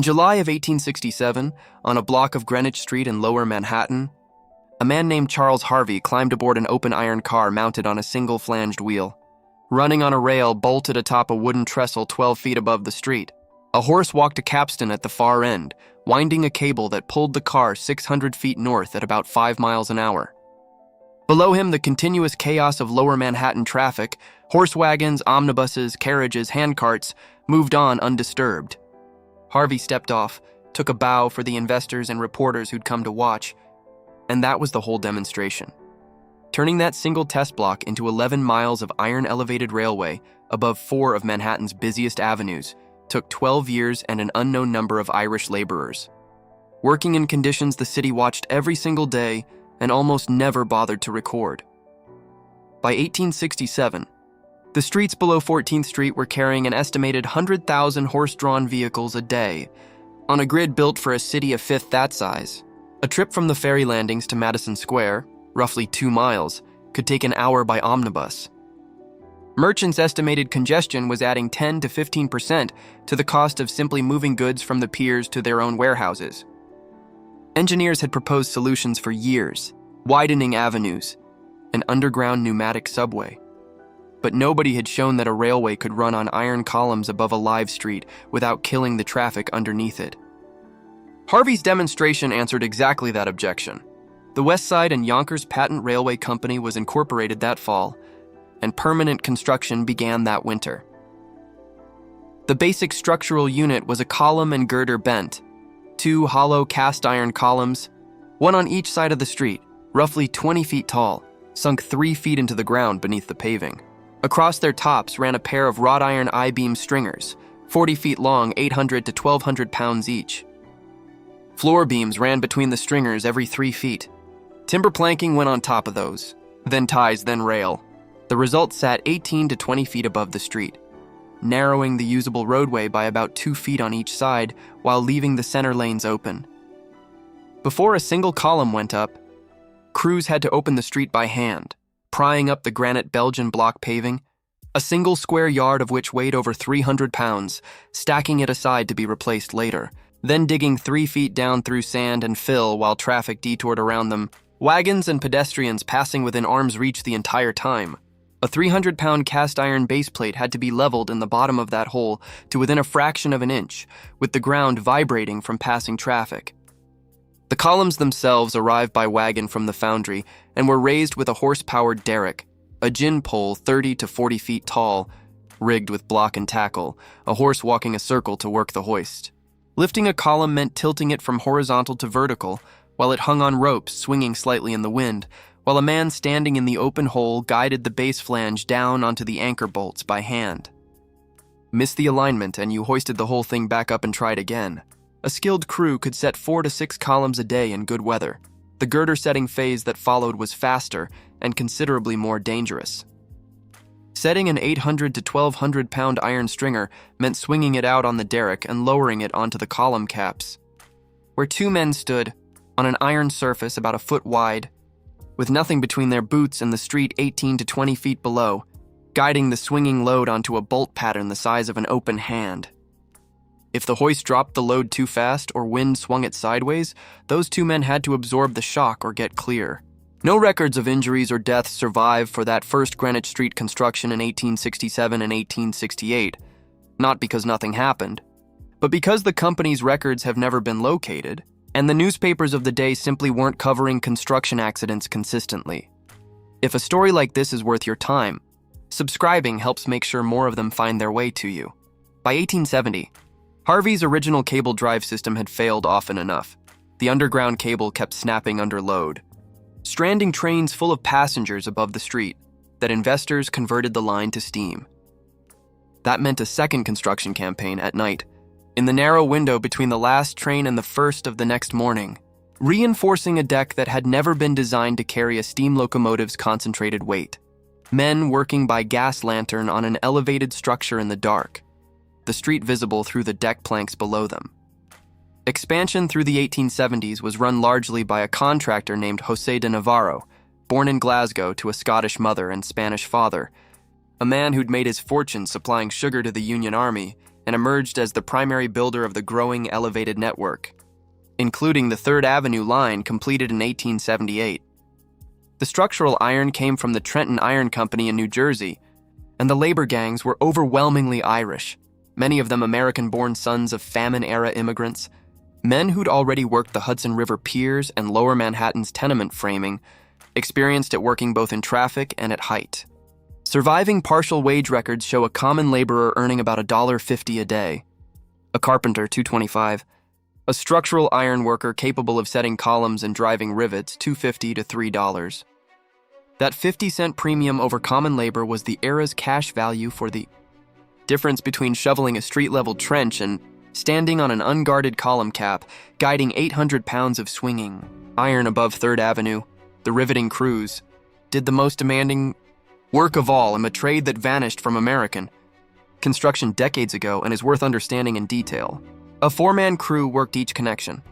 July of 1867, on a block of Greenwich Street in Lower Manhattan, a man named Charles Harvey climbed aboard an open iron car mounted on a single flanged wheel. Running on a rail bolted atop a wooden trestle 12 feet above the street, a horse walked a capstan at the far end, winding a cable that pulled the car 600 feet north at about 5 miles an hour. Below him, the continuous chaos of Lower Manhattan traffic, horse wagons, omnibuses, carriages, handcarts, moved on undisturbed. Harvey stepped off, took a bow for the investors and reporters who'd come to watch, and that was the whole demonstration. Turning that single test block into 11 miles of iron-elevated railway above 4 of Manhattan's busiest avenues took 12 years and an unknown number of Irish laborers. Working in conditions the city watched every single day and almost never bothered to record. By 1867, the streets below 14th Street were carrying an estimated 100,000 horse-drawn vehicles a day, on a grid built for a city a fifth that size. A trip from the ferry landings to Madison Square, roughly 2 miles, could take an hour by omnibus. Merchants estimated congestion was adding 10 to 15% to the cost of simply moving goods from the piers to their own warehouses. Engineers had proposed solutions for years, widening avenues, an underground pneumatic subway. But nobody had shown that a railway could run on iron columns above a live street without killing the traffic underneath it. Harvey's demonstration answered exactly that objection. The West Side and Yonkers Patent Railway Company was incorporated that fall, and permanent construction began that winter. The basic structural unit was a column and girder bent, 2 hollow cast iron columns, one on each side of the street, roughly 20 feet tall, sunk 3 feet into the ground beneath the paving. Across their tops ran a pair of wrought iron I-beam stringers, 40 feet long, 800 to 1,200 pounds each. Floor beams ran between the stringers every 3 feet. Timber planking went on top of those, then ties, then rail. The result sat 18 to 20 feet above the street, narrowing the usable roadway by about 2 feet on each side while leaving the center lanes open. Before a single column went up, crews had to open the street by hand, prying up the granite Belgian block paving, a single square yard of which weighed over 300 pounds, stacking it aside to be replaced later, then digging 3 feet down through sand and fill while traffic detoured around them, wagons and pedestrians passing within arm's reach the entire time. A 300-pound cast iron base plate had to be leveled in the bottom of that hole to within a fraction of an inch, with the ground vibrating from passing traffic. The columns themselves arrived by wagon from the foundry and were raised with a horse-powered derrick, a gin pole 30 to 40 feet tall, rigged with block and tackle, a horse walking a circle to work the hoist. Lifting a column meant tilting it from horizontal to vertical, while it hung on ropes swinging slightly in the wind, while a man standing in the open hole guided the base flange down onto the anchor bolts by hand. Miss the alignment and you hoisted the whole thing back up and tried again. A skilled crew could set 4 to 6 columns a day in good weather. The girder setting phase that followed was faster and considerably more dangerous. Setting an 800 to 1,200 pound iron stringer meant swinging it out on the derrick and lowering it onto the column caps. Where 2 men stood, on an iron surface about a foot wide, with nothing between their boots and the street 18 to 20 feet below, guiding the swinging load onto a bolt pattern the size of an open hand. If the hoist dropped the load too fast or wind swung it sideways, those 2 men had to absorb the shock or get clear. No records of injuries or deaths survive for that first Greenwich Street construction in 1867 and 1868, not because nothing happened, but because the company's records have never been located, and the newspapers of the day simply weren't covering construction accidents consistently. If a story like this is worth your time, subscribing helps make sure more of them find their way to you. By 1870, Harvey's original cable drive system had failed often enough. The underground cable kept snapping under load, stranding trains full of passengers above the street that investors converted the line to steam. That meant a second construction campaign at night, in the narrow window between the last train and the first of the next morning, reinforcing a deck that had never been designed to carry a steam locomotive's concentrated weight. Men working by gas lantern on an elevated structure in the dark, the street visible through the deck planks below them. Expansion through the 1870s was run largely by a contractor named José de Navarro, born in Glasgow to a Scottish mother and Spanish father, a man who'd made his fortune supplying sugar to the Union Army and emerged as the primary builder of the growing elevated network, including the 3rd Avenue line completed in 1878. The structural iron came from the Trenton Iron Company in New Jersey, and the labor gangs were overwhelmingly Irish, many of them American-born sons of famine-era immigrants, men who'd already worked the Hudson River piers and Lower Manhattan's tenement framing, experienced at working both in traffic and at height. Surviving partial wage records show a common laborer earning about $1.50 a day, a carpenter $2.25, a structural iron worker capable of setting columns and driving rivets $2.50 to $3. That 50-cent premium over common labor was the era's cash value for the difference between shoveling a street-level trench and standing on an unguarded column cap, guiding 800 pounds of swinging iron above 3rd Avenue. The riveting crews did the most demanding work of all in a trade that vanished from American construction decades ago and is worth understanding in detail. A 4-man crew worked each connection.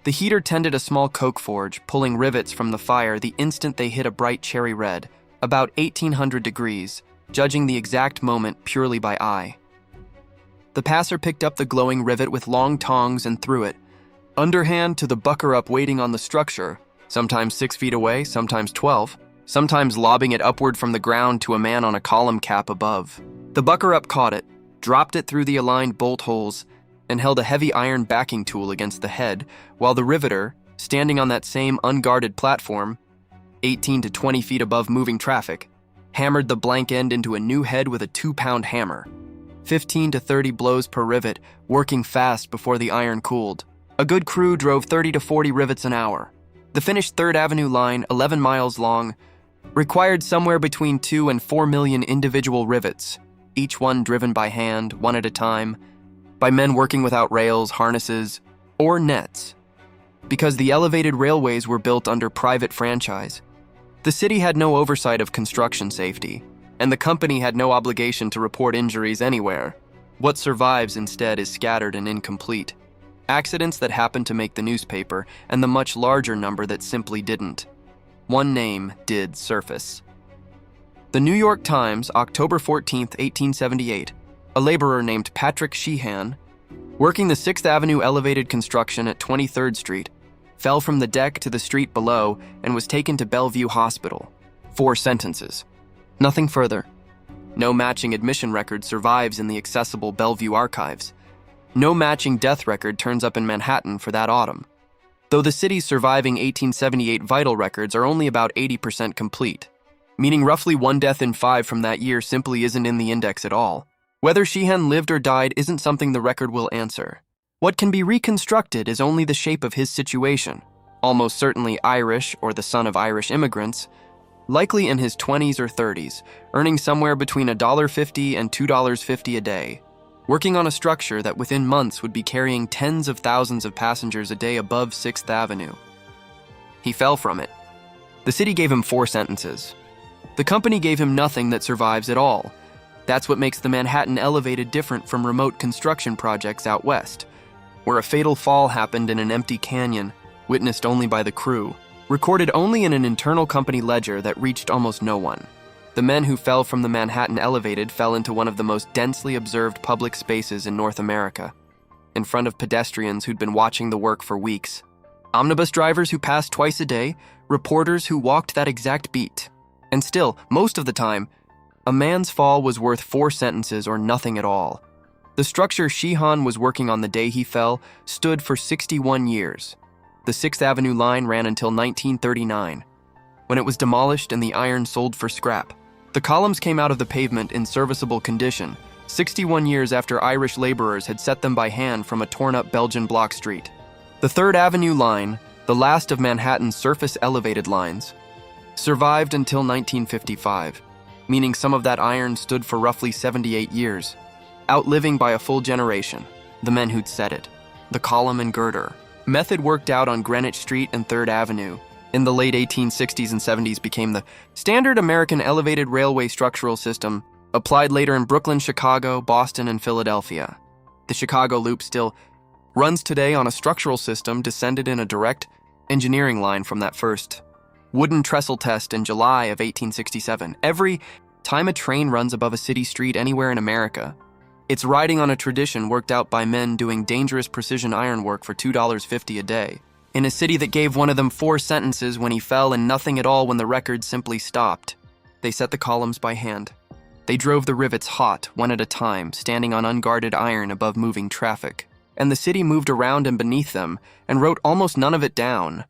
The heater tended a small coke forge, pulling rivets from the fire the instant they hit a bright cherry red, about 1800 degrees, judging the exact moment purely by eye. The passer picked up the glowing rivet with long tongs and threw it, underhand to the bucker-up waiting on the structure, sometimes 6 feet away, sometimes 12, sometimes lobbing it upward from the ground to a man on a column cap above. The bucker-up caught it, dropped it through the aligned bolt holes, and held a heavy iron backing tool against the head, while the riveter, standing on that same unguarded platform, 18 to 20 feet above moving traffic, hammered the blank end into a new head with a 2-pound hammer. 15 to 30 blows per rivet, working fast before the iron cooled. A good crew drove 30 to 40 rivets an hour. The finished 3rd Avenue line, 11 miles long, required somewhere between 2 and 4 million individual rivets, each one driven by hand, one at a time, by men working without rails, harnesses, or nets. Because the elevated railways were built under private franchise, the city had no oversight of construction safety, and the company had no obligation to report injuries anywhere. What survives instead is scattered and incomplete. Accidents that happened to make the newspaper, and the much larger number that simply didn't. One name did surface. The New York Times, October 14, 1878, a laborer named Patrick Sheehan, working the 6th Avenue elevated construction at 23rd Street, fell from the deck to the street below and was taken to Bellevue Hospital. 4 sentences. Nothing further. No matching admission record survives in the accessible Bellevue archives. No matching death record turns up in Manhattan for that autumn, though the city's surviving 1878 vital records are only about 80% complete, meaning roughly 1 death in 5 from that year simply isn't in the index at all. Whether Sheehan lived or died isn't something the record will answer. What can be reconstructed is only the shape of his situation, almost certainly Irish or the son of Irish immigrants, likely in his 20s or 30s, earning somewhere between $1.50 and $2.50 a day, working on a structure that within months would be carrying tens of thousands of passengers a day above 6th Avenue. He fell from it. The city gave him 4 sentences. The company gave him nothing that survives at all. That's what makes the Manhattan elevated different from remote construction projects out west, where a fatal fall happened in an empty canyon, witnessed only by the crew, recorded only in an internal company ledger that reached almost no one. The men who fell from the Manhattan elevated fell into one of the most densely observed public spaces in North America, in front of pedestrians who'd been watching the work for weeks, omnibus drivers who passed twice a day, reporters who walked that exact beat. And still, most of the time, a man's fall was worth 4 sentences or nothing at all. The structure Sheehan was working on the day he fell stood for 61 years. The 6th Avenue line ran until 1939, when it was demolished and the iron sold for scrap. The columns came out of the pavement in serviceable condition, 61 years after Irish laborers had set them by hand from a torn-up Belgian block street. The 3rd Avenue line, the last of Manhattan's surface elevated lines, survived until 1955, meaning some of that iron stood for roughly 78 years, outliving by a full generation the men who'd set it. The column and girder, method worked out on Greenwich Street and 3rd Avenue, in the late 1860s and 70s became the standard American elevated railway structural system, applied later in Brooklyn, Chicago, Boston, and Philadelphia. The Chicago Loop still runs today on a structural system descended in a direct engineering line from that first wooden trestle test in July of 1867. Every time a train runs above a city street anywhere in America, It's riding on a tradition worked out by men doing dangerous precision ironwork for $2.50 a day, in a city that gave one of them 4 sentences when he fell and nothing at all when the record simply stopped. They set the columns by hand. They drove the rivets hot, one at a time, standing on unguarded iron above moving traffic. And the city moved around and beneath them, and wrote almost none of it down.